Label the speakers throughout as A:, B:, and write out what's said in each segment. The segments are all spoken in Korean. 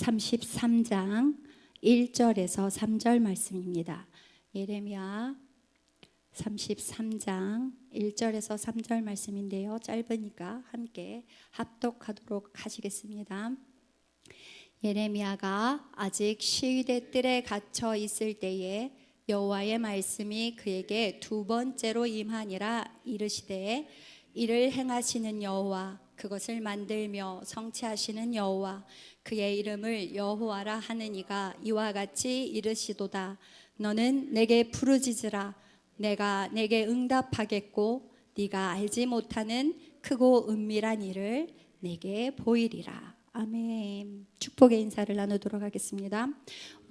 A: 33장 1절에서 3절 말씀입니다. 예레미야 33장 1절에서 3절 말씀인데요. 짧으니까 함께 합독하도록 하시겠습니다. 예레미야가 아직 시위대 뜰에 갇혀 있을 때에 여호와의 말씀이 그에게 두 번째로 임하니라. 이르시되 이를 행하시는 여호와, 그것을 만들며 성취하시는 여호와, 그의 이름을 여호와라 하는 이가 이와 같이 이르시도다. 너는 내게 부르짖으라. 내가 내게 응답하겠고 네가 알지 못하는 크고 은밀한 일을 내게 보이리라. 아멘. 축복의 인사를 나누도록 하겠습니다.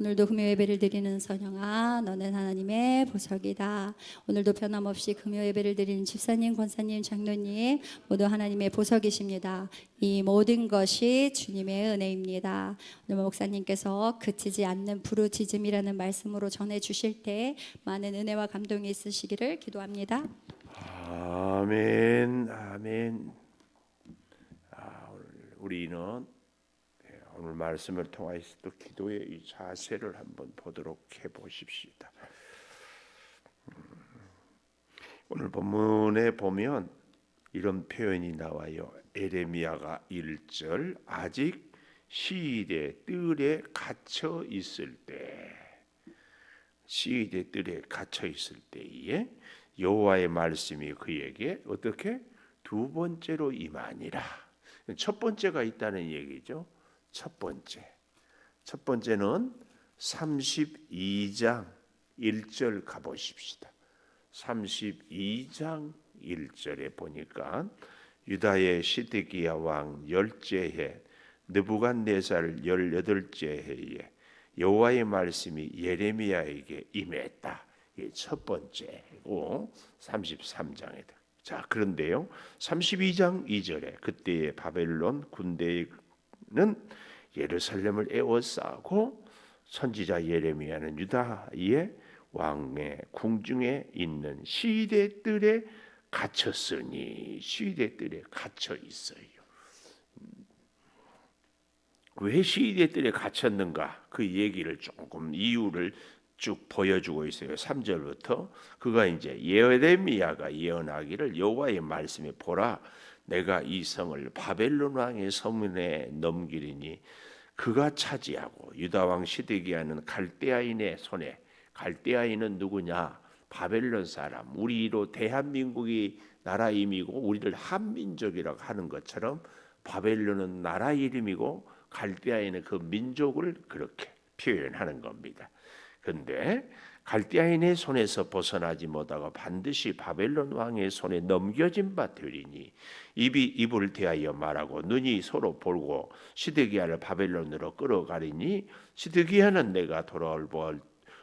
A: 오늘도 금요 예배를 드리는 선영아, 너는 하나님의 보석이다. 오늘도 변함없이 금요 예배를 드리는 집사님, 권사님, 장로님 모두 하나님의 보석이십니다. 이 모든 것이 주님의 은혜입니다. 오늘 목사님께서 그치지 않는 부르짖음이라는 말씀으로 전해주실 때 많은 은혜와 감동이 있으시기를 기도합니다.
B: 아멘, 아멘. 우리는 오늘 말씀을 통해서 또 기도의 이 자세를 한번 보도록 해보십시다. 오늘 본문에 보면 이런 표현이 나와요. 에레미야가 1절 아직 시위대 뜰에 갇혀 있을 때, 시위대 뜰에 갇혀 있을 때에 여호와의 말씀이 그에게 어떻게 두 번째로 임하니라. 첫 번째가 있다는 얘기죠. 첫 번째는 32장 1절 가보십시다. 32장 1절에 보니까 유다의 시드기야 왕 10째 해 느부갓네살 18째 해에 여호와의 말씀이 예레미야에게 임했다. 이게 첫 번째고 33장에. 자, 그런데요 32장 2절에 그때의 바벨론 군대는 예루살렘을 에워싸고 선지자 예레미야는 유다의 왕의 궁중에 있는 시위대 뜰에 갇혔으니, 시위대 뜰에 갇혀 있어요. 왜 시위대 뜰에 갇혔는가? 그 얘기를 조금 이유를 쭉 보여주고 있어요. 3절부터 그가 이제 예레미야가 예언하기를 여호와의 말씀에 보라, 내가 이 성을 바벨론 왕의 손에 넘기리니 그가 차지하고 유다 왕 시드기야는 갈대아인의 손에, 갈대아인은 누구냐? 바벨론 사람. 우리로 대한민국이 나라임이고 우리를 한민족이라고 하는 것처럼 바벨론은 나라 이름이고 갈대아인은 그 민족을 그렇게 표현하는 겁니다. 그런데 갈대아인의 손에서 벗어나지 못하고 반드시 바벨론 왕의 손에 넘겨진 바 되리니 입이 입을 대하여 말하고 눈이 서로 보고 시드기야를 바벨론으로 끌어가리니 시드기야는 내가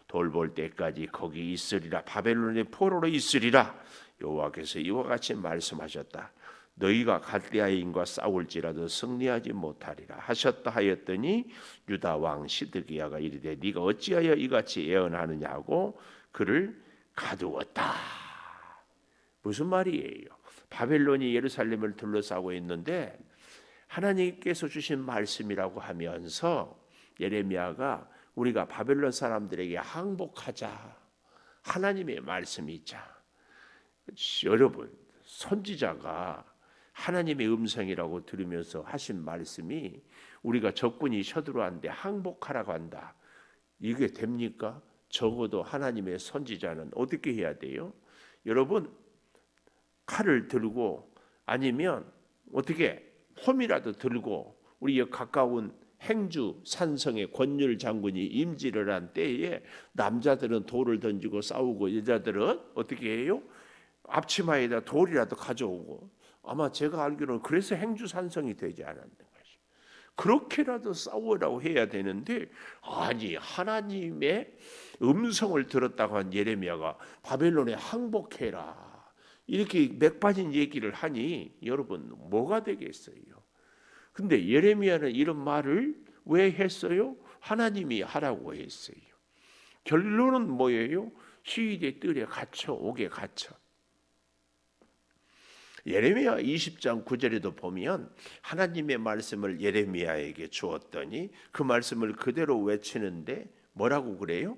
B: 돌볼 때까지 거기 있으리라. 바벨론의 포로로 있으리라. 여호와께서 이와 같이 말씀하셨다. 너희가 갈대아인과 싸울지라도 승리하지 못하리라 하셨다 하였더니 유다 왕 시드기야가 이르되 네가 어찌하여 이같이 예언하느냐고 그를 가두었다. 무슨 말이에요? 바벨론이 예루살렘을 둘러싸고 있는데 하나님께서 주신 말씀이라고 하면서 예레미야가 우리가 바벨론 사람들에게 항복하자, 하나님의 말씀이 있자. 여러분, 선지자가 하나님의 음성이라고 들으면서 하신 말씀이 우리가 적군이 쳐들어왔는데 항복하라고 한다. 이게 됩니까? 적어도 하나님의 선지자는 어떻게 해야 돼요? 여러분, 칼을 들고 아니면 어떻게 홈이라도 들고 우리 가까운 행주 산성의 권율 장군이 임지를 한 때에 남자들은 돌을 던지고 싸우고 여자들은 어떻게 해요? 앞치마에다 돌이라도 가져오고, 아마 제가 알기로는 그래서 행주 산성이 되지 않았는 것이. 그렇게라도 싸우라고 해야 되는데, 아니 하나님의 음성을 들었다고 한 예레미야가 바벨론에 항복해라 이렇게 맥 빠진 얘기를 하니 여러분 뭐가 되겠어요? 근데 예레미야는 이런 말을 왜 했어요? 하나님이 하라고 했어요. 결론은 뭐예요? 시위대 뜰에 갇혀, 옥에 갇혀. 예레미야 20장 9절에도 보면 하나님의 말씀을 예레미야에게 주었더니 그 말씀을 그대로 외치는데 뭐라고 그래요?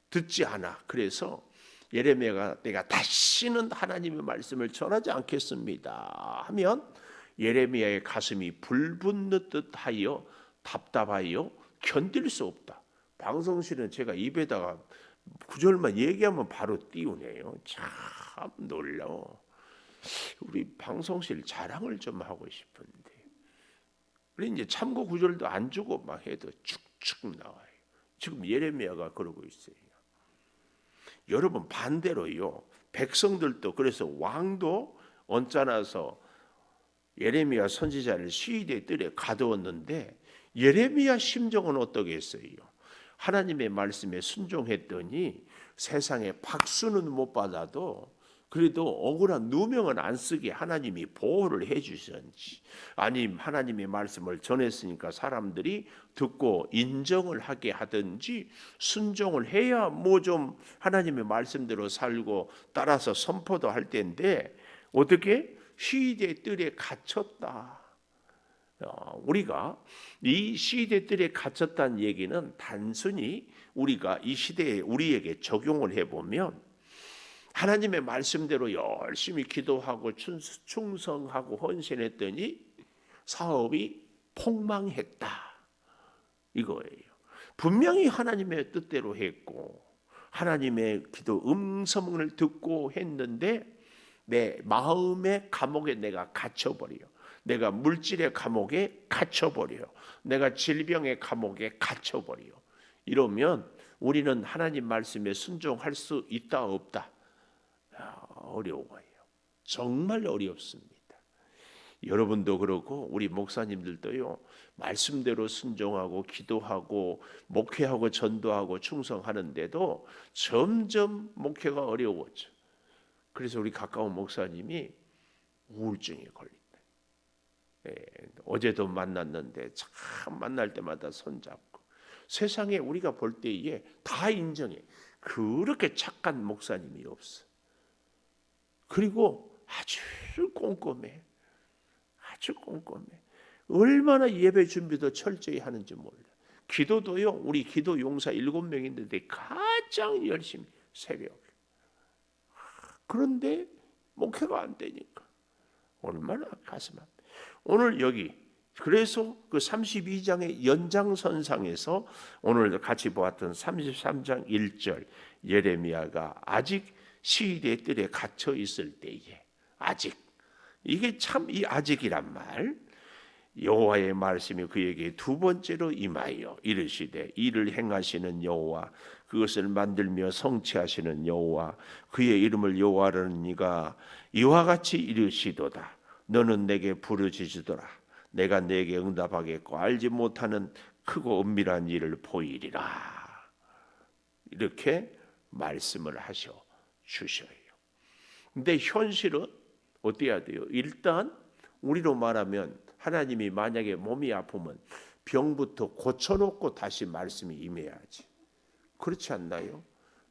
B: 듣지 않아. 그래서 예레미야가 내가 다시는 하나님의 말씀을 전하지 않겠습니다 하면 예레미야의 가슴이 불붙는 듯하여 답답하여 견딜 수 없다. 방송실은 제가 입에다가 구절만 얘기하면 바로 띄우네요. 참 놀라워. 우리 방송실 자랑을 좀 하고 싶은데 우리 이제 참고 구절도 안 주고 막 해도 축축 나와요. 지금 예레미야가 그러고 있어요. 여러분 반대로요. 백성들도 그래서 왕도 언짢아서 예레미야 선지자를 시위대 뜰에 가두었는데 예레미야 심정은 어떠겠어요? 하나님의 말씀에 순종했더니 세상에 박수는 못 받아도 그래도 억울한 누명은 안 쓰게 하나님이 보호를 해주셨지. 아니 하나님의 말씀을 전했으니까 사람들이 듣고 인정을 하게 하든지 순종을 해야 뭐 좀 하나님의 말씀대로 살고 따라서 선포도 할 텐데 어떻게 시대 뜰에 갇혔다. 우리가 이 시대 뜰에 갇혔다는 얘기는 단순히 우리가 이 시대에 우리에게 적용을 해보면 하나님의 말씀대로 열심히 기도하고 충성하고 헌신했더니 사업이 폭망했다 이거예요. 분명히 하나님의 뜻대로 했고 하나님의 기도 음성을 듣고 했는데 내 마음의 감옥에 내가 갇혀버려. 내가 물질의 감옥에 갇혀버려. 내가 질병의 감옥에 갇혀버려. 이러면 우리는 하나님 말씀에 순종할 수 있다 없다? 어려워요. 정말 어렵습니다. 여러분도 그렇고 우리 목사님들도요. 말씀대로 순종하고 기도하고 목회하고 전도하고 충성하는데도 점점 목회가 어려워져. 그래서 우리 가까운 목사님이 우울증에 걸린다. 어제도 만났는데 참 만날 때마다 손잡고 세상에 우리가 볼 때에 다 인정해. 그렇게 착한 목사님이 없어. 그리고 아주 꼼꼼해. 아주 꼼꼼해. 얼마나 예배 준비도 철저히 하는지 몰라. 기도도요. 우리 기도 용사 7명인데 가장 열심히 새벽에. 그런데 목회가 안 되니까 얼마나 가슴 아파. 오늘 여기 그래서 그 32장의 연장선상에서 오늘 같이 보았던 33장 1절 예레미야가 아직 시대 뜰에 갇혀 있을 때에 아직 이게 참 이 아직이란 말 여호와의 말씀이 그에게 두 번째로 임하여 이르시되 이를 행하시는 여호와 그것을 만들며 성취하시는 여호와 그의 이름을 여호와라는 이가 이와 같이 이르시도다. 너는 내게 부르짖으더라. 내가 내게 응답하겠고 알지 못하는 크고 은밀한 일을 보이리라. 이렇게 말씀을 하셔 주셔요. 근데 현실은 어때야 돼요? 일단 우리로 말하면 하나님이 만약에 몸이 아프면 병부터 고쳐놓고 다시 말씀이 임해야지. 그렇지 않나요?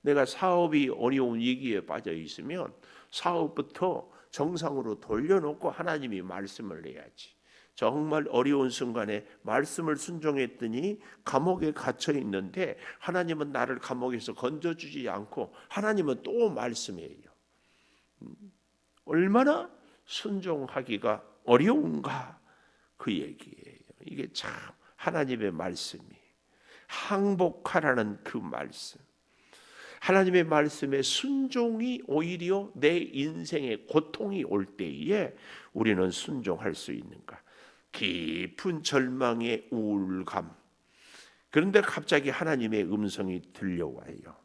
B: 내가 사업이 어려운 위기에 빠져 있으면 사업부터 정상으로 돌려놓고 하나님이 말씀을 해야지. 정말 어려운 순간에 말씀을 순종했더니 감옥에 갇혀 있는데 하나님은 나를 감옥에서 건져주지 않고 하나님은 또 말씀해요. 얼마나 순종하기가 어려운가 그 얘기예요. 이게 참 하나님의 말씀이 항복하라는 그 말씀. 하나님의 말씀에 순종이 오히려 내 인생에 고통이 올 때에 우리는 순종할 수 있는가? 깊은 절망의 우울감. 그런데 갑자기 하나님의 음성이 들려와요.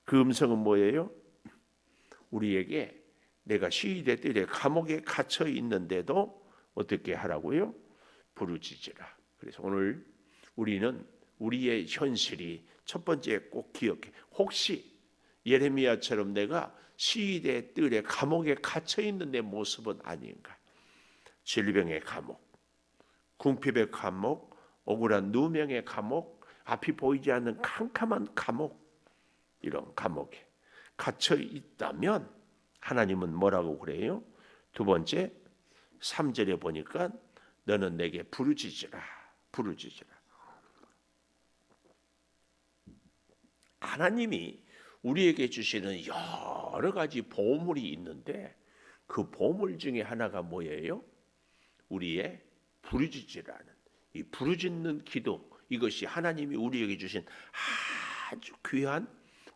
B: 그 음성은 뭐예요? 우리에게 내가 시대 뜰에 감옥에 갇혀 있는데도 어떻게 하라고요? 부르짖으라. 그래서 오늘 우리는 우리의 현실이 첫 번째 꼭 기억해. 혹시 예레미야처럼 내가 시대 뜰에 감옥에 갇혀 있는 내 모습은 아닌가? 질병의 감옥, 궁핍의 감옥, 억울한 누명의 감옥, 앞이 보이지 않는 캄캄한 감옥, 이런 감옥에 갇혀 있다면 하나님은 뭐라고 그래요? 두 번째 3절에 보니까 너는 내게 부르짖으라. 하나님이 우리에게 주시는 여러 가지 보물이 있는데 그 보물 중에 하나가 뭐예요? 우리의 부르짖으라는 이 부르짖는 기도, 이것이 하나님이 우리에게 주신 아주 귀한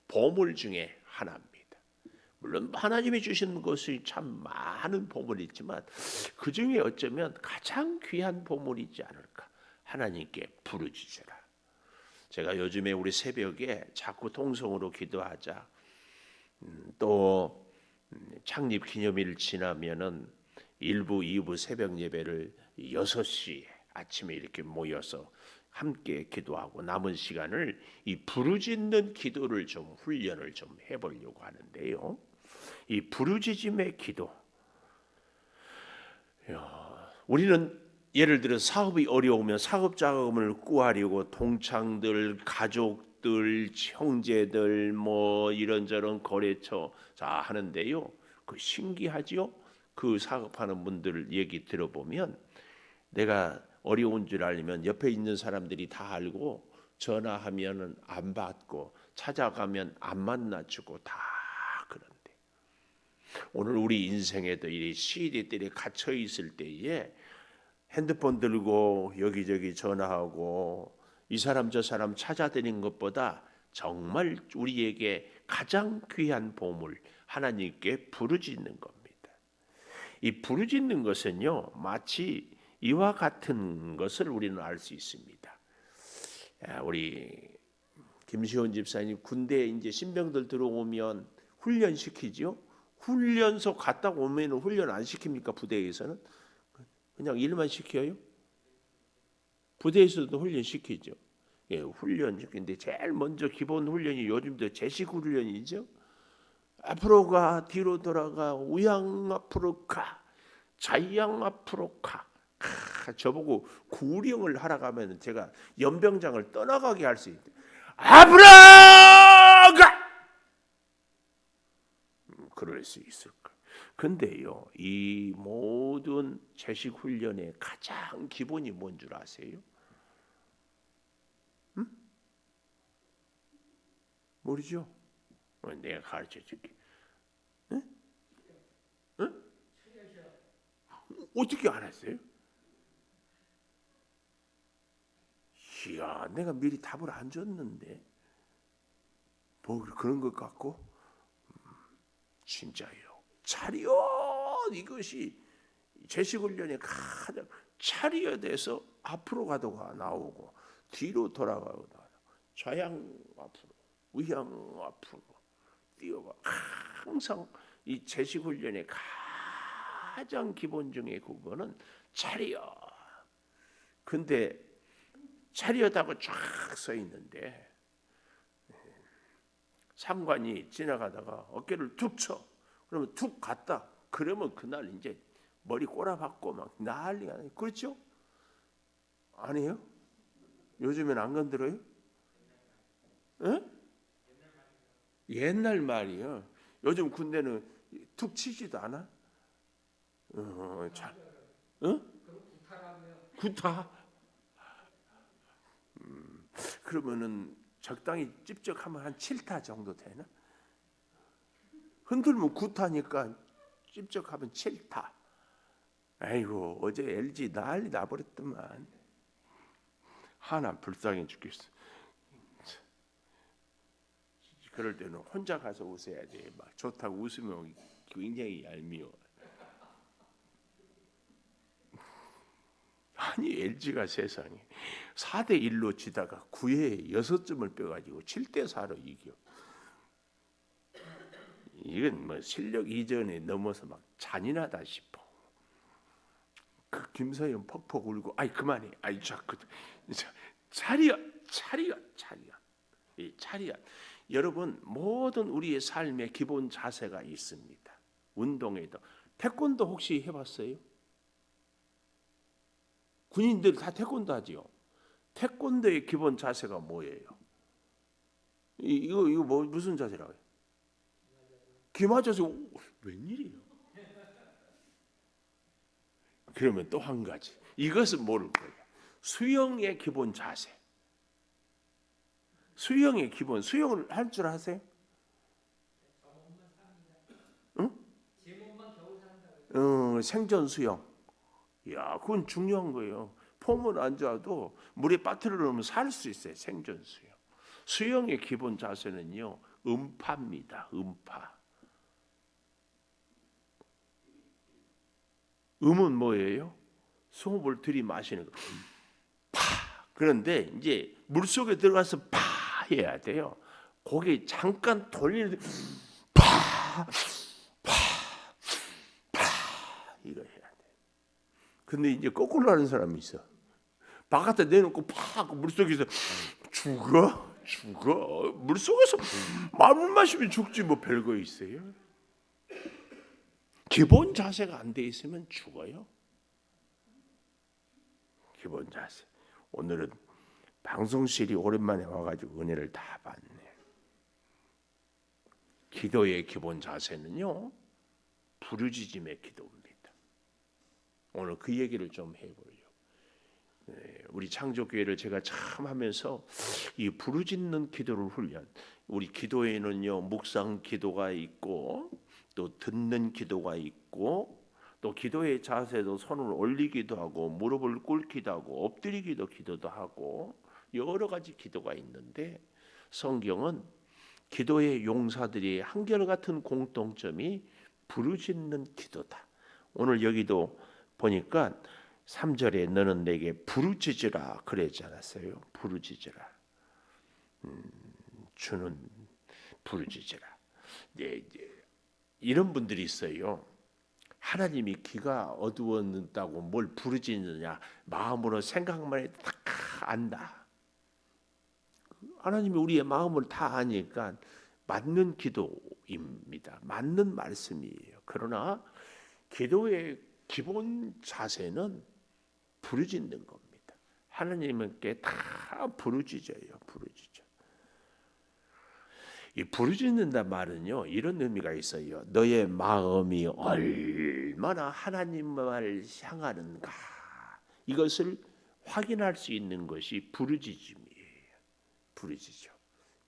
B: 보물 중에 하나입니다. 물론 하나님이 주시는 것이 참 많은 보물이 있지만 그 중에 어쩌면 가장 귀한 보물이지 않을까. 하나님께 부르짖으라. 제가 요즘에 우리 새벽에 자꾸 통성으로 기도하자. 또 창립 기념일 지나면은 1부, 2부 새벽 예배를 6시에 아침에 이렇게 모여서 함께 기도하고 남은 시간을 이 부르짖는 기도를 좀 훈련을 좀 해보려고 하는데요. 이 부르짖음의 기도. 우리는 예를 들어 사업이 어려우면 사업 자금을 구하려고 동창들, 가족들, 형제들 뭐 이런저런 거래처 자 하는데요. 그 신기하지요? 그 사업하는 분들 얘기 들어보면 내가 어려운 줄 알면 옆에 있는 사람들이 다 알고 전화하면은 안 받고 찾아가면 안 만나주고 다 그런데 오늘 우리 인생에도 이 시대들이 갇혀 있을 때에 핸드폰 들고 여기저기 전화하고 이 사람 저 사람 찾아다니는 것보다 정말 우리에게 가장 귀한 보물 하나님께 부르짖는 겁니다. 이 부르짖는 것은요 마치 이와 같은 것을 우리는 알 수 있습니다. 우리 김시원 집사님 군대에 이제 신병들 들어오면 훈련시키죠. 훈련소 갔다 오면 훈련 안 시킵니까? 부대에서는 그냥 일만 시켜요. 부대에서도 훈련 시키죠. 예, 훈련 시키는데 제일 먼저 기본 훈련이 요즘도 제식 훈련이죠. 앞으로 가, 뒤로 돌아가, 우양 앞으로 가, 좌양 앞으로 가. 저보고 구령을 하러 가면 제가 연병장을 떠나가게 할 수 있대. 앞으로 가. 그럴 수 있을까? 근데요, 이 모든 제식 훈련의 가장 기본이 뭔 줄 아세요? 모르죠? 내가 가르쳐 줄게. 응? 응? 어떻게 알았어요? 이야, 내가 미리 답을 안 줬는데 뭐 그런 것 같고 진짜예요. 차리엇 이것이 제식훈련의 가장 차리엇에서 앞으로 가다가 나오고 뒤로 돌아가고 좌양 앞으로 우양 앞으로 뛰어가 항상 이 제식훈련의 가장 기본 중에 그거는 차리엇. 근데 차리엇하고 쫙 서 있는데 상관이 지나가다가 어깨를 툭 쳐. 그러면 툭 갔다. 그러면 그날 이제 머리 꼬라박고 막 난리가 나요. 그렇죠? 아니에요? 요즘엔 안 건드려요? 에? 옛날 말이요. 요즘 군대는 툭 치지도 않아? 자, 구타? 그러면은 적당히 찝쩍하면 한 7타 정도 되나? 흔들면 9타니까 찝쩍하면 7타. 아이고 어제 LG 난리 나버렸더만. 하나 불쌍해 죽겠어. 그럴 때는 혼자 가서 웃어야 돼. 막 좋다고 웃으면 굉장히 얄미워. 아니 LG가 세상에 4대 1로 지다가 9회에 6점을 빼가지고 7대 4로 이겨. 이건 뭐 실력 이전에 넘어서 막 잔인하다 싶어. 그 김서연 퍽퍽 울고 아이 그만해. 아이 자꾸 차리야. 이 차리야. 여러분 모든 우리의 삶의 기본 자세가 있습니다. 운동에도 태권도 혹시 해봤어요? 군인들 다 태권도 하지요. 태권도의 기본 자세가 뭐예요? 이거 뭐 무슨 자세라고 해요? 기마 자세. 웬일이에요? 그러면 또 한 가지. 이것은 모를 거예요. 수영의 기본 자세. 수영의 기본. 수영을 할 줄 아세요? 응? 생존 수영. 야, 그건 중요한 거예요. 폼은 안 좋아도 물에 빠뜨려 놓으면 살 수 있어요. 생존 수영. 수영의 기본 자세는요, 음파입니다. 음파. 음은 뭐예요? 호흡을 들이마시는 거. 파. 그런데 이제 물 속에 들어가서 파 해야 돼요. 고개 잠깐 돌리는 파, 파, 파 이거 해야 돼. 근데 이제 거꾸로 하는 사람이 있어. 바깥에 내놓고 파 물 속에서 죽어. 물 속에서 물 마시면 죽지 뭐 별거 있어요. 기본 자세가 안 돼 있으면 죽어요. 기본 자세. 오늘은 방송실이 오랜만에 와가지고 은혜를 다 받네. 기도의 기본 자세는요, 부르짖음의 기도입니다. 오늘 그 얘기를 좀 해보려고. 우리 창조교회를 제가 참 하면서 이 부르짖는 기도를 훈련. 우리 기도에는요, 묵상 기도가 있고 또 듣는 기도가 있고 또 기도의 자세도 손을 올리기도 하고 무릎을 꿇기도 하고 엎드리기도 기도도 하고 여러 가지 기도가 있는데 성경은 기도의 용사들이 한결같은 공통점이 부르짖는 기도다. 오늘 여기도 보니까 3절에 너는 내게 부르짖으라 그러지 않았어요? 부르짖으라. 주는 부르짖으라. 이런 분들이 있어요. 하나님이 귀가 어두웠다고 뭘 부르짖느냐, 마음으로 생각만 해도 다 안다. 하나님이 우리의 마음을 다 아니까 맞는 기도입니다. 맞는 말씀이에요. 그러나 기도의 기본 자세는 부르짖는 겁니다. 하나님께 다 부르짖어요. 부르짖어. 이 부르짖는다 말은요, 이런 의미가 있어요. 너의 마음이 얼마나 하나님을 향하는가, 이것을 확인할 수 있는 것이 부르짖음이에요. 부르짖어.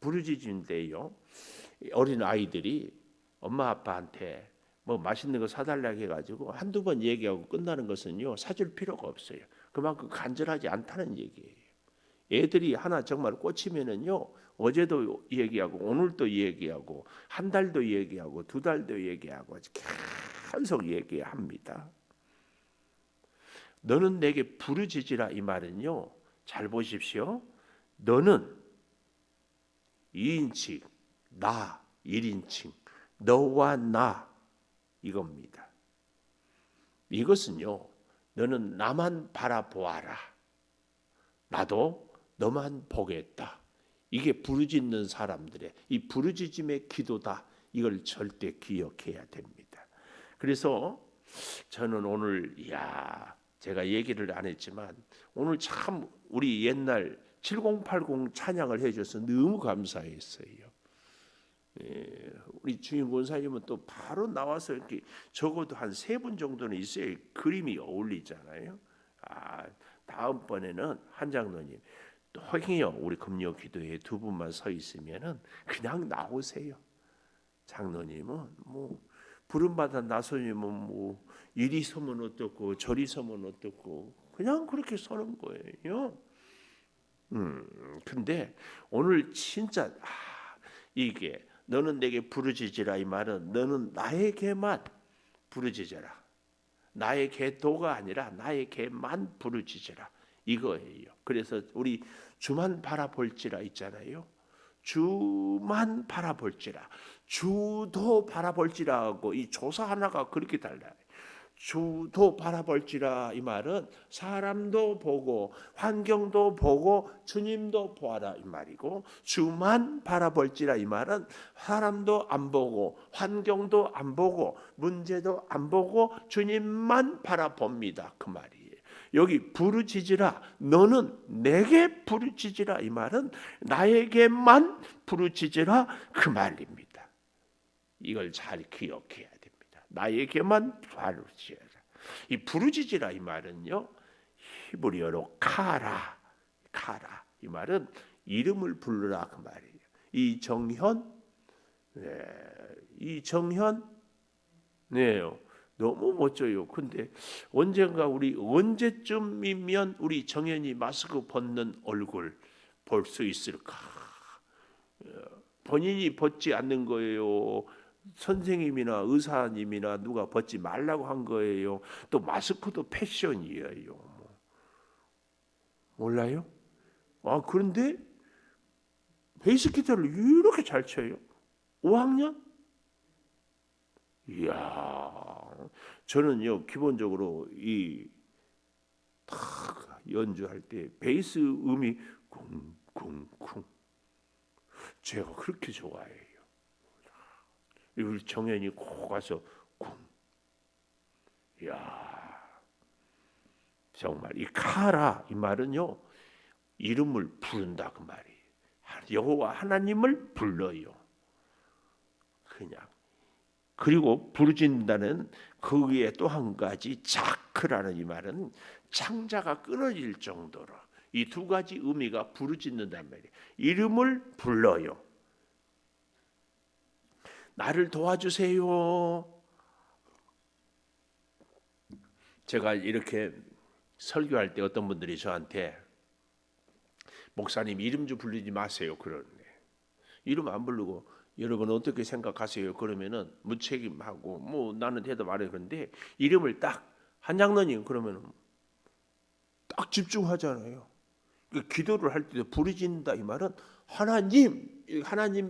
B: 부르짖음인데요, 어린 아이들이 엄마 아빠한테 뭐 맛있는 거 사달라고 해가지고 한두 번 얘기하고 끝나는 것은요, 사줄 필요가 없어요. 그만큼 간절하지 않다는 얘기예요. 애들이 하나 정말 꽂히면은요, 어제도 얘기하고 오늘도 얘기하고 한 달도 얘기하고 두 달도 얘기하고 계속 얘기합니다. 너는 내게 부르짖으라 이 말은요, 잘 보십시오. 너는 2인칭, 나 1인칭, 너와 나 이겁니다. 이것은요, 너는 나만 바라보아라. 나도 너만 보겠다. 이게 부르짖는 사람들의 이 부르짖음의 기도다. 이걸 절대 기억해야 됩니다. 그래서 저는 오늘 제가 얘기를 안 했지만 오늘 참 우리 옛날 7080 찬양을 해줘서 너무 감사했어요. 우리 주임 권사님은 또 바로 나와서 이렇게 적어도 한 3분 정도는 있어야 그림이 어울리잖아요. 다음번에는 한 장로님 또 허경영 우리 금요 기도에 2분만 서 있으면은 그냥 나오세요. 장로님은 뭐 부름받아 나서면 뭐 이리 서면 어떻고 저리 서면 어떻고 그냥 그렇게 서는 거예요. 근데 오늘 진짜 이게 너는 내게 부르짖으라 이 말은 너는 나에게만 부르짖으라. 나의 개도가 아니라 나의 개만 부르짖으라 이거예요. 그래서 우리 주만 바라볼지라 있잖아요. 주만 바라볼지라, 주도 바라볼지라 하고 이 조사 하나가 그렇게 달라요. 주도 바라볼지라 이 말은 사람도 보고 환경도 보고 주님도 보아라 이 말이고, 주만 바라볼지라 이 말은 사람도 안 보고 환경도 안 보고 문제도 안 보고 주님만 바라봅니다 그 말이에요. 여기 부르짖으라, 너는 내게 부르짖으라 이 말은 나에게만 부르짖으라 그 말입니다. 이걸 잘 기억해야 됩니다. 나에게만 부르짖으라. 이 부르짖으라 이 말은요, 히브리어로 카라 이 말은 이름을 부르라 그 말이에요. 이정현, 네, 너무 멋져요. 근데 언제쯤이면 우리 정현이 마스크 벗는 얼굴 볼 수 있을까? 본인이 벗지 않는 거예요. 선생님이나 의사님이나 누가 벗지 말라고 한 거예요. 또 마스크도 패션이에요. 몰라요? 그런데 베이스 기타를 이렇게 잘 쳐요. 5학년? 이야, 저는요 기본적으로 탁 연주할 때 베이스 음이 쿵쿵쿵 제가 그렇게 좋아해요. 우리 정연이 꼭 가서 쿵. 이야, 정말 이 카라 이 말은요 이름을 부른다 그 말이에요. 여호와 하나님을 불러요. 그냥. 그리고 부르짖는다는 거기에 또 한 가지 자크라는 이 말은 창자가 끊어질 정도로 이 두 가지 의미가 부르짖는단 말이에요. 이름을 불러요. 나를 도와주세요. 제가 이렇게 설교할 때 어떤 분들이 저한테 목사님 이름 좀 부르지 마세요 그러는데 이름 안 부르고 여러분 어떻게 생각하세요? 그러면은 무책임하고 뭐 나는 대답 안 해. 그런데 이름을 딱 한장로님 그러면은 딱 집중하잖아요. 기도를 할 때도 부르짖는다 이 말은 하나님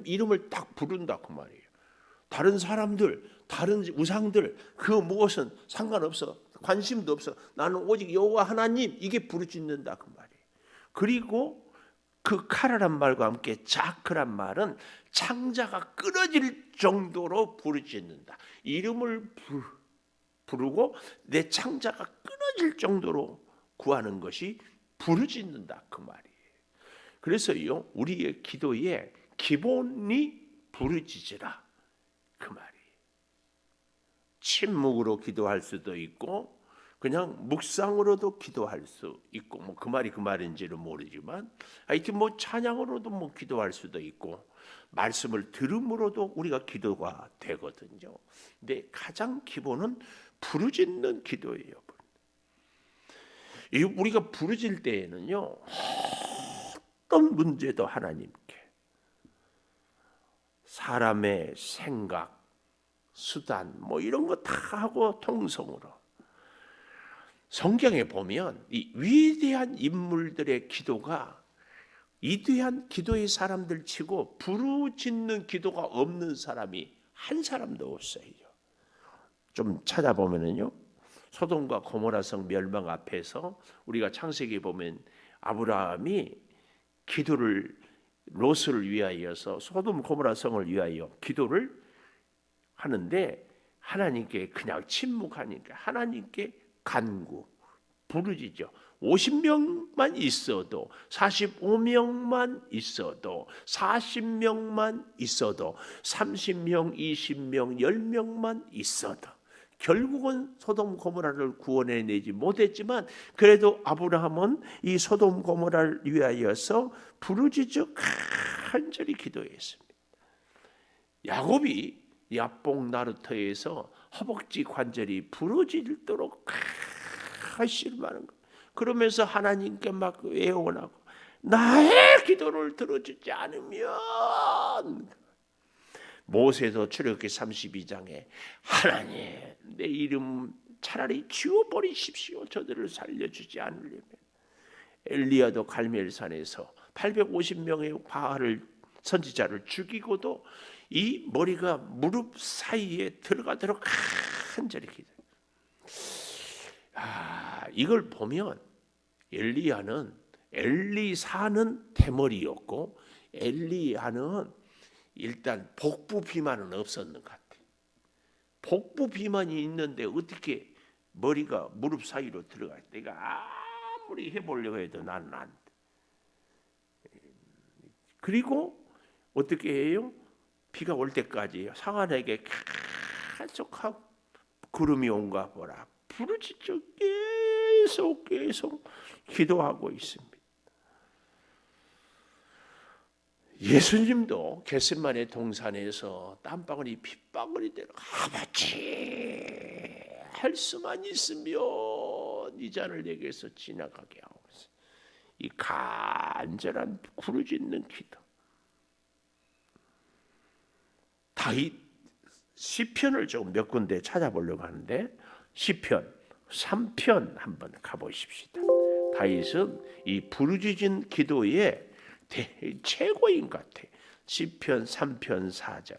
B: 이름을 딱 부른다 그 말이에요. 다른 사람들, 다른 우상들 그 무엇은 상관없어. 관심도 없어. 나는 오직 여호와 하나님 이게 부르짖는다 그 말이에요. 그리고 그 카라란 말과 함께 자크란 말은 창자가 끊어질 정도로 부르짖는다. 이름을 부르고 내 창자가 끊어질 정도로 구하는 것이 부르짖는다 그 말이에요. 그래서요 우리의 기도의 기본이 부르짖으라 그 말이에요. 침묵으로 기도할 수도 있고 그냥 묵상으로도 기도할 수 있고 뭐 그 말이 그 말인지는 모르지만 하여튼 뭐 찬양으로도 뭐 기도할 수도 있고 말씀을 들음으로도 우리가 기도가 되거든요. 근데 가장 기본은 부르짖는 기도예요. 우리가 부르짖을 때에는요 어떤 문제도 하나님께 사람의 생각, 수단 뭐 이런 거 다 하고 통성으로 성경에 보면 이 위대한 인물들의 기도가 위대한 기도의 사람들 치고 부르짖는 기도가 없는 사람이 한 사람도 없어요. 좀 찾아보면은요 소돔과 고모라 성 멸망 앞에서 우리가 창세기 보면 아브라함이 기도를 롯을 위하여서 소돔 고모라 성을 위하여 기도를 하는데 하나님께 그냥 침묵하니까 하나님께 간구 부르짖죠. 50명만 있어도 45명만 있어도 40명만 있어도 30명 20명 10명만 있어도 결국은 소돔 고모라를 구원해내지 못했지만 그래도 아브라함은 이 소돔 고모라를 위하여서 부르짖어 간절히 기도했습니다. 야곱이 야복 나루터에서 허벅지 관절이 부러지도록 실망하는 거. 그러면서 하나님께 막 애원하고 나의 기도를 들어주지 않으면 모세도 출애굽기 32장에 하나님 내 이름 차라리 지워버리십시오. 저들을 살려주지 않으려면. 엘리야도 갈멜산에서 850명의 바알 선지자를 죽이고도 이 머리가 무릎 사이에 들어가도록 간절히 기도. 이걸 보면 엘리사는 대머리였고 엘리야는 일단 복부 비만은 없었는 것 같아. 복부 비만이 있는데 어떻게 머리가 무릎 사이로 들어가? 내가 아무리 해보려고 해도 나는 안 돼. 그리고 어떻게 해요? 비가 올 때까지 상한에게 계속하고 구름이 온가 보라 부르짖죠. 계속 기도하고 있습니다. 예수님도 겟세마네 동산에서 땀방울이 핏방울이 되는 아버지 할 수만 있으면 이 잔을 내게서 지나가게 하옵소서. 이 간절한 부르짖는 기도. 다윗 시편을 좀 몇 군데 찾아보려고 하는데 시편 3편 한번 가보십시다. 다윗은 이 부르짖은 기도의 최고인 것 같아. 시편 3편 4절.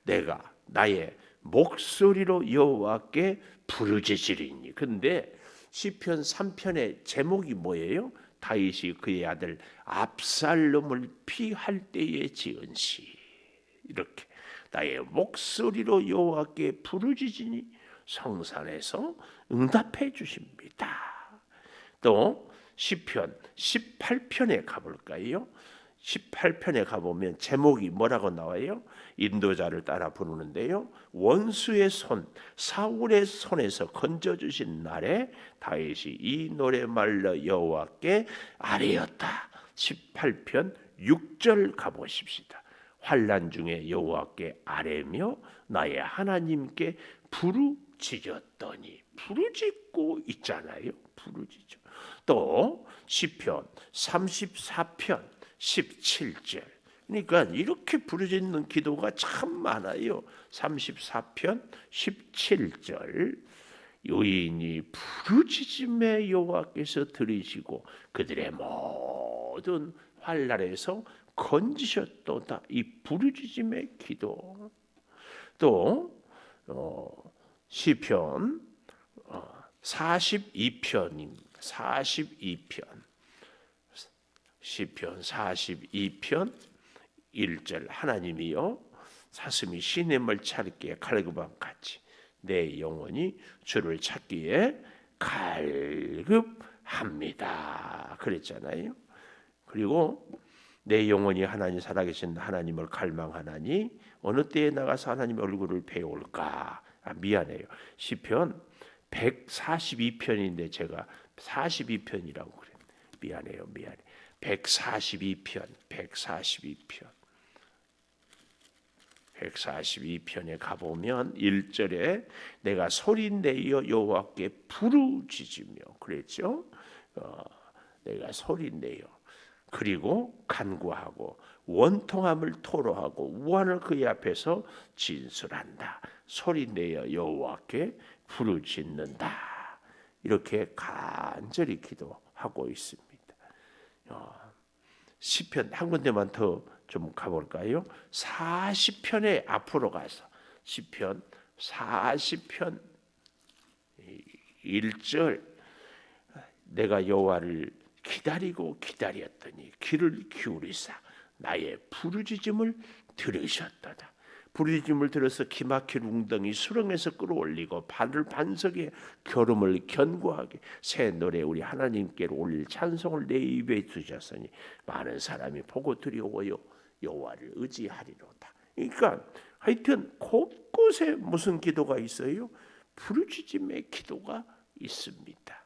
B: 내가 나의 목소리로 여호와께 부르짖으리니. 근데 시편 3편의 제목이 뭐예요? 다윗이 그의 아들 압살롬을 피할 때에 지은 시. 이렇게 나의 목소리로 여호와께 부르짖으니 성산에서 응답해 주십니다. 또 시편 18편에 가볼까요? 18편에 가보면 제목이 뭐라고 나와요? 인도자를 따라 부르는데요. 원수의 손, 사울의 손에서 건져주신 날에 다윗이 이 노래말로 여호와께 아뢰었다. 18편 6절 가보십시다. 환난 중에 여호와께 아뢰며 나의 하나님께 부르짖었더니. 부르짖고 있잖아요. 부르짖죠. 또 시편 34편 17절. 그러니까 이렇게 부르짖는 기도가 참 많아요. 34편 17절. 유인이 부르짖음에 여호와께서 들으시고 그들의 모든 환난에서 건지셨도다. 이 부르짖음의 기도. 또 시편 42편입니다. 42편. 시편 42편 1절. 하나님이여 사슴이 시냇물 찾기에 갈급함같이 내 영혼이 주를 찾기에 갈급합니다. 그랬잖아요. 그리고 내 영혼이 하나님 살아계신 하나님을 갈망하나니 어느 때에 나가서 하나님의 얼굴을 배울까? 미안해요. 시편 142편인데 제가 42편이라고 그래요. 미안해요. 142편. 142편에 가보면 1절에 내가 소리내어 여호와께 부르짖으며 그랬죠. 내가 소리내어 그리고 간구하고 원통함을 토로하고 우환을 그의 앞에서 진술한다. 소리내어 여호와께 부르짖는다. 이렇게 간절히 기도하고 있습니다. 시편 한 군데만 더 좀 가볼까요? 40편에 앞으로 가서 시편 40편 1절. 내가 여호와를 기다리고 기다렸더니 귀를 기울이사 나의 부르짖음을 들으셨도다. 부르짖음을 들어서 기막힌 웅덩이 수렁에서 끌어올리고 발을 반석에 겨름을 견고하게 새 노래 우리 하나님께로 올릴 찬송을 내 입에 두셨으니 많은 사람이 보고 두려워요 여호와를 의지하리로다. 그러니까 하여튼 곳곳에 무슨 기도가 있어요? 부르짖음의 기도가 있습니다.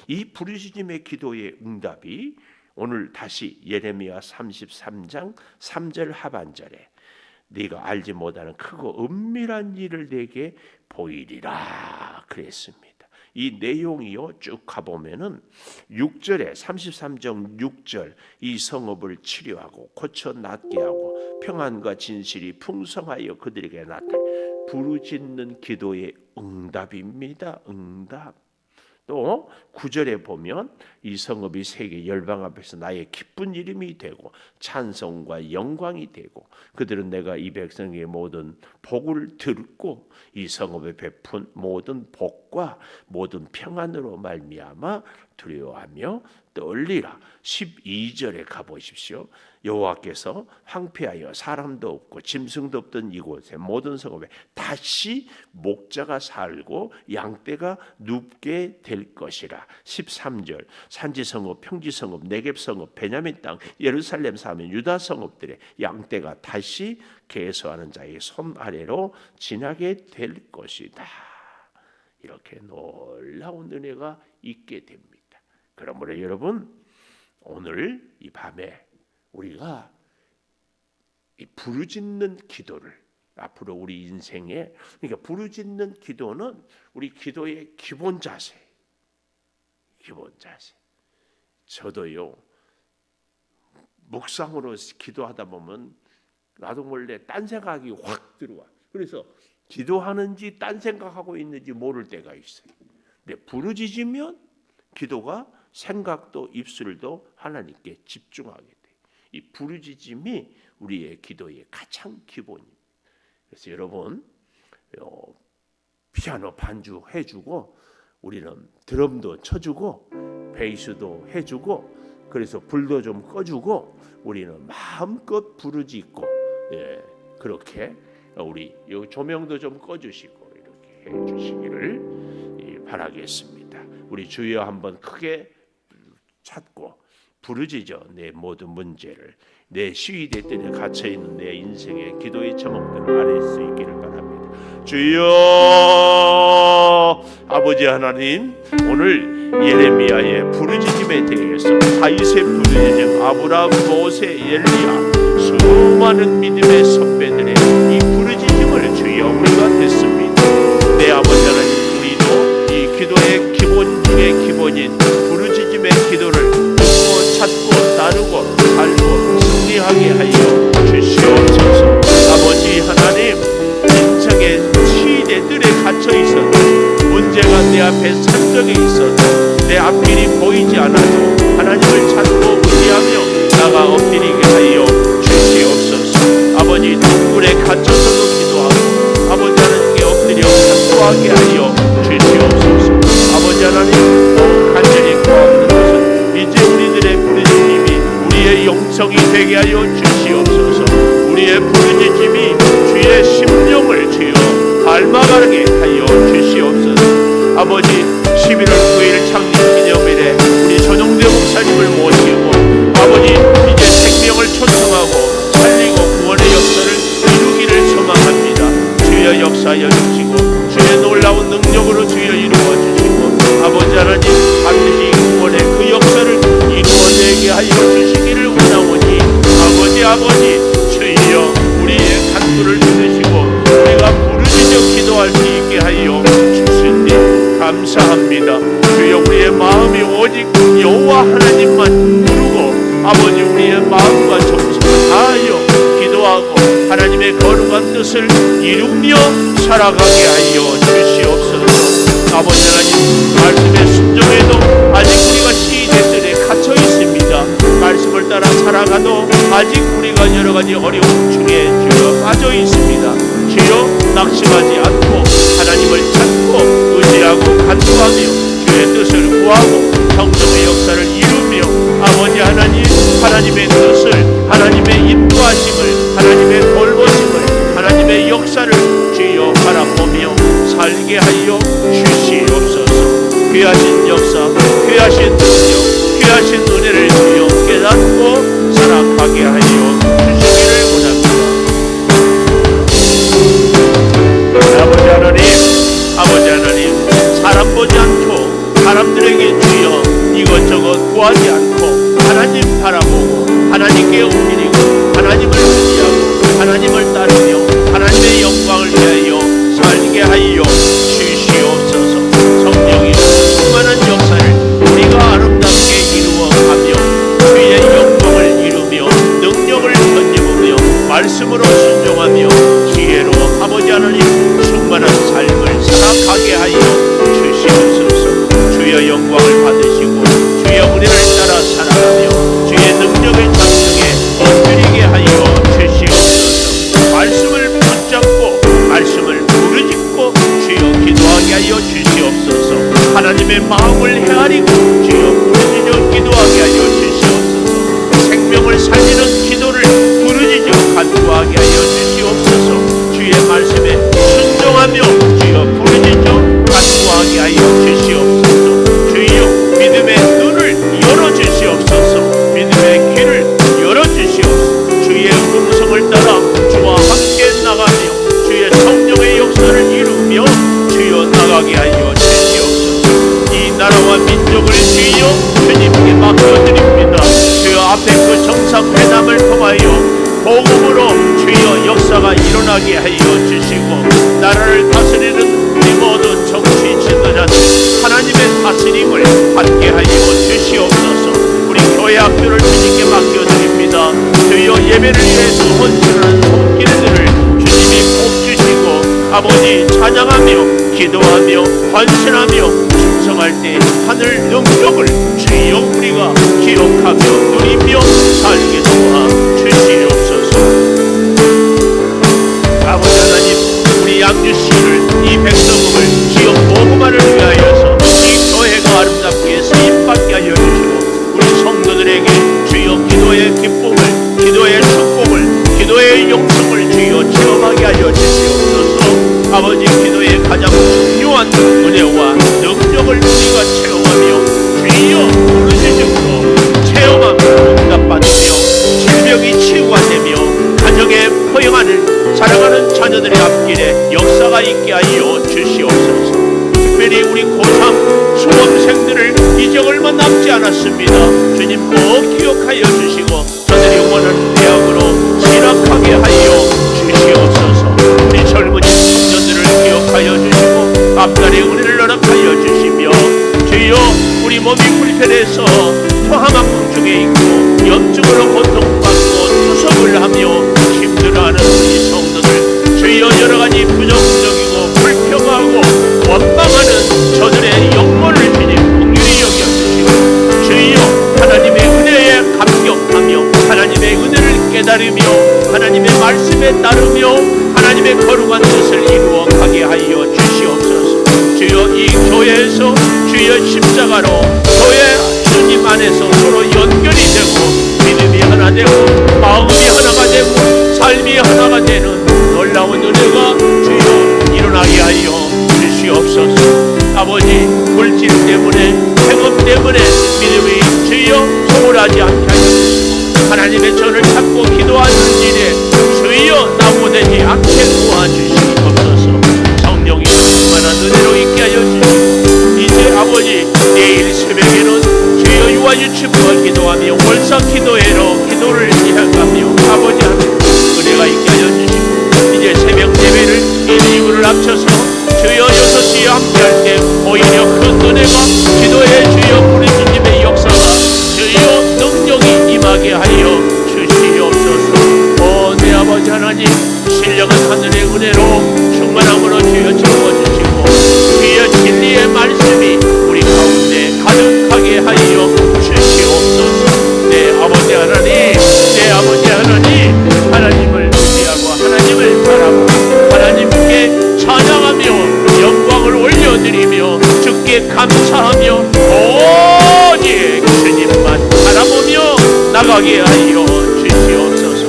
B: 이 부르짖음의 기도의 응답이 오늘 다시 예레미야 33장 3절 하반절에 네가 알지 못하는 크고 은밀한 일을 내게 보이리라 그랬습니다. 이 내용이요 쭉 가보면은 6절에 33장 6절 이 성읍을 치료하고 고쳐 낫게 하고 평안과 진실이 풍성하여 그들에게 나타나 부르짖는 기도의 응답입니다. 응답. 또 9절에 보면 이 성읍이 세계 열방 앞에서 나의 기쁜 이름이 되고 찬송과 영광이 되고 그들은 내가 이 백성의 모든 복을 듣고 이 성읍에 베푼 모든 복과 모든 평안으로 말미암아 두려워하며 떨리라. 12절에 가보십시오. 여호와께서 황폐하여 사람도 없고 짐승도 없던 이곳에 모든 성읍에 다시 목자가 살고 양떼가 눕게 될 것이라. 13절 산지성읍 평지성읍 네겝성읍 베냐민 땅 예루살렘 사면 유다 성읍들의 양떼가 다시 계수하는 자의 손 아래로 지나게 될 것이다. 이렇게 놀라운 은혜가 있게 됩니다. 그러므로 여러분, 오늘 이 밤에 우리가 이 부르짖는 기도를 앞으로 우리 인생에, 그러니까 부르짖는 기도는 우리 기도의 기본 자세. 저도요, 묵상으로 기도하다 보면 나도 몰래 딴 생각이 확 들어와. 그래서 기도하는지 딴 생각하고 있는지 모를 때가 있어요. 근데 부르짖으면 기도가 생각도 입술도 하나님께 집중하게 돼. 이 부르짖음이 우리의 기도의 가장 기본입니다. 그래서 여러분, 피아노 반주 해주고 우리는 드럼도 쳐주고 베이스도 해주고, 그래서 불도 좀 꺼주고 우리는 마음껏 부르짖고, 그렇게 우리 요 조명도 좀 꺼주시고 이렇게 해주시기를 바라겠습니다. 우리 주여 한번 크게 찾고 부르짖어 내 모든 문제를, 내 시위대 때문에 갇혀있는 내 인생의 기도의 제목들을 알릴 수 있기를 바랍니다. 주여, 아버지 하나님, 오늘 예레미야의 부르짖음에 대해서 다윗의 부르짖음, 아브라함, 모세, 엘리야, 수많은 믿음의 선배들의 이 부르짖음을 주여 우리가 듣습니다. 내 아버지 하나님, 우리도 이 기도의 기본 중의 기본인 부르짖음의 기도를 듣고 찾고 나누고 살고 승리하게 하여 주시옵소서. 아버지 하나님, 인생의 시대들에 갇혀 있어도, 문제가 내 앞에 산적에 있어도, 내 앞길이 보이지 않아도 하나님을 찾고 의지하며 나가 엎드리게 하여 주시옵소서. 아버지, 덕분에 갇혀서도 기도하고 아버지 하나님께 엎드려 간구하게 하여 주시옵소서. 아버지 하나님, 더욱 간절히 구하는 것은 이제 우리들의 부르짖음이 우리의 영성이 되게 하여 주시옵소서. 우리의 부르짖음이 주의 심령을 주여 닮아가게 하여 주시옵소서. 아버지, 11월 9일 창립기념일에 우리 전용대 목사님을 모시고 아버지, 이제 생명을 초청하고 살리고 구원의 역사를 이루기를 소망합니다. 주여 역사하여 주시고 주의 놀라운 능력으로 주여 이루어 주시고, 아버지 하나님, 반드시 구원의 그 역사를 이루어내게 하여 주시기를 원하오니, 아버지 주여 우리의 간구를 들으시고 우리가 부르짖어 기도할 수 있게 하여 주시니 감사합니다. 주여, 우리의 마음이 오직 여호와 하나님만 부르고 아버지, 우리의 마음과 정성을 다하여 기도하고 하나님의 거룩한 뜻을 이루며 살아가게 하여 주시옵소서. 아버지 하나님, 말씀에 순종해도 아직 우리가 시대들에 갇혀 있습니다. 말씀을 따라 살아가도 아직 우리가 여러 가지 어려움 중에 주여 빠져 있습니다. 주여, 낙심하지 않고 하나님을 찾고 의지하고 간구하며 주의 뜻을 구하고 성령의 역사를 이루며 아버지 하나님, 하나님의 뜻을, 하나님의 인도하심을, 하나님의 돌보심을, 하나님의 역사를 주여 바라보며 살게 하여 주시옵소서. 귀하신 역사, 귀하신 능력, 귀하신 은혜를 주여 깨닫고 살아가게 하여 주시기를 원합니다. 아버지 하나님, 사람 보지 않고 사람들에게 주여 이것저것 구하지 않고 하나님 바라보고 하나님께 엎드리고 하나님을 의지하고 하나님을 따르며 하나님의 영광을 위하여 살게 하여 주시옵소서. 성령이 충만한 역사를 우리가 아름답게 이루어가며 주의 영광을 이루며 능력을 던져보며 말씀으로 순종하며 지혜로 아버지 하나님 충만한 삶을 살아가게 하여 주시옵소서. 주의 영광을 받으시고 주의 은혜를 따라 살아가며 주의 능력의 장성에 엎드리게 하여 주시옵소서. 말씀을 붙잡고 말씀을 부르짖고 주여 기도하게 하여 주시옵소서. 하나님의 마음을 헤아리고 주여 부르짖어 기도하게 하여 주시옵소서. 생명을 살리는 기도를 부르짖어 간구하게 하여 주시옵소서. 주의 말씀에 순종하며 주여 부르짖어 간구하게 하여 주시옵소서. 주여 믿음의 복음으로 주여 역사가 일어나게 하여 주시고 나라를 다스리는 우리 모든 정치 지도자들 하나님의 다스림을 받게 하여 주시옵소서. 우리 교회 학교를 주님께 맡겨드립니다. 주여 예배를 위해서 헌신하는 손길들을 주님이 뽑주시고 아버지 찬양하며 기도하며 헌신하며 충성할 때 하늘 능력을 주여 우리가 기억하며 누리며 살게 도와 주시옵소서. 아버지 하나님, 우리 양주시를 이 백성을 지역 보고만을 위하여서 이 교회가 아름답게 쓰임받게 하여 주시고 우리 성도들에게 주여 기도의 기쁨을, 기도의 축복을, 기도의 용성을 주여 체험하게 하여 주시옵소서. 아버지, 기도의 가장 중요한 은혜와 능력을 우리가 체험하며 주여 부르짖음으로 체험하며 응답받으며 질병이 치유가 되며 가정의 포용하는 사랑하는 자녀들의 앞길에 역사가 있게 하여 주시옵소서. 특별히 우리 고3 수험생들을 이제 얼마 남지 않았습니다. 주님 꼭 기억하여 주시고 저들이 원하는 대학으로 진학하게 하여 주시옵소서. 우리 젊은 청년들을 기억하여 주시고 앞날의 은혜를 허락하여 주시며 주여 우리 몸이 불편해서 토하망증에 있고 염증으로 고통받고 투석을 하며 힘들어하는 우리 성도들 주여 여러가지 부정적이고 불평하고 원망하는 저들의 영혼을 주님 긍휼히 여겨주시고 주여 하나님의 은혜에 감격하며 하나님의 은혜를 깨달으며 하나님의 말씀에 따르며 하나님의 거룩한 뜻을 이루어 가게 하여 주시옵소서. 주여 이 교회에서 주여 십자가로 교회 주님 안에서 서로 연결이 되고 믿음이 하나 되고 마음이 하나가 되고 삶이 하나가 되는 놀라운 은혜가 주여 일어나게 하여 주시옵소서. 아버지, 물질 때문에 생업 때문에 믿음이 주여 소홀하지 않게 하여 주시고 하나님의 전을 찾고 기도하는 일에 주여 낙오되지 않게 도와주시옵소서. 성령이 충만한 은혜로 있게 하여 주시고 이제 아버지 내일 새벽에는 주여 유아유치부가 기도하며 월사 기도회로 기도를 시작하며 아버지 하나님 은혜가 있게 하여 주시고 이제 새벽 예배를 1, 2부를 합쳐서 주여 6시에 함께할 때 오히려 큰 은혜가 기도의 주여 부르짖음의 역사가 주여 능력이 임하게 하여 주시옵소서. 내 아버지 하나님, 신령한 하늘의 은혜로 충만함으로 주여 채워주시고 주여 진리의 말씀이 우리 가운데 가득하게 하여 주시옵소서. 내 아버지 하나님, 내 아버지 하나님, 하나님을 의지하고 하나님을 바라보고 하나님께 찬양하며 영광을 올려드리며 주께 감사하며 오직 주님만 바라보며 나가게 하여 주시옵소서.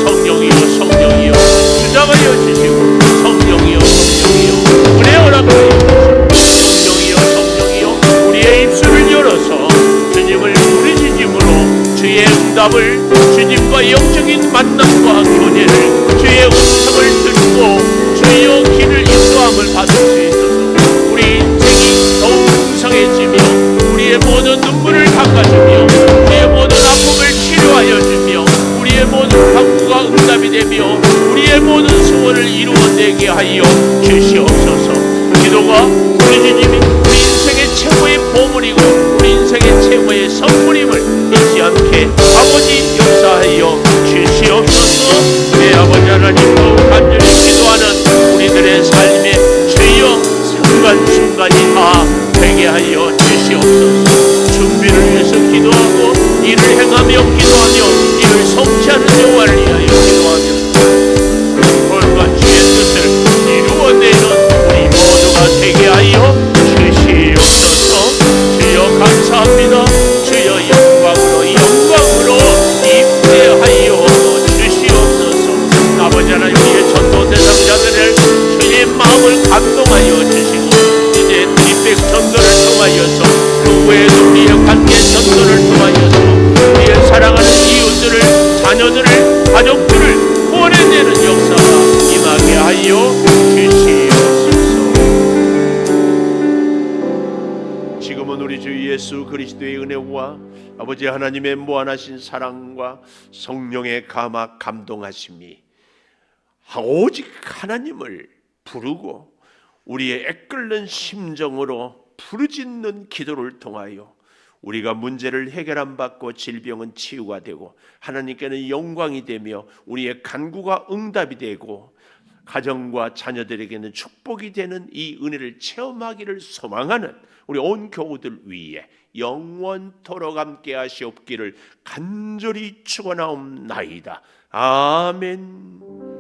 B: 성령이여 성령이여 주장하여 주시고 성령이여 성령이여 은혜 허락하여 주시고 성령이여 성령이여 우리의 입술을 열어서 주님을 부르짖음으로 주의 응답을 주님과 영적인 만남과 교제를 주의 음성을 듣고 주의 길을 인도함을 받을 수 있어서 우리 인생이 더욱 풍성해지며 우리의 모든 눈물을 닦아주며 우리의 모든 아픔을 치료하여 주며 우리의 모든 간구가 응답이 되며 우리의 모든 소원을 이루어내게 하여 주시옵소서. 기도가 부르짖음이 우리 인생의 최고의 보물이고 우리 인생의 최고의 선물임을 잊지 않게 아버지 역사하여 주시옵소서. 내 아버지 하나님 더욱 간절히 기도하는 우리들의 삶의 주여 순간순간이 다 되게 하여 주시옵소서. 준비를 위해서 기도하고 이를 행하며 기도하며 이를 성취하는 여호와를 위하여 기도하며 그걸과 주의 뜻을 이루어내는 우리 모두가 되게 하여 주시옵소서. 주여 감사합니다. 주여 영광으로 영광으로 입대하여 주시옵소서. 아버지 하나님 아버지 하나님의 무한하신 사랑과 성령의 감동하심이 오직 하나님을 부르고 우리의 애끓는 심정으로 부르짖는 기도를 통하여 우리가 문제를 해결 안 받고 질병은 치유가 되고 하나님께는 영광이 되며 우리의 간구가 응답이 되고 가정과 자녀들에게는 축복이 되는 이 은혜를 체험하기를 소망하는 우리 온 교우들 위에 영원토록 함께 하시옵기를 간절히 축원하옵나이다. 아멘.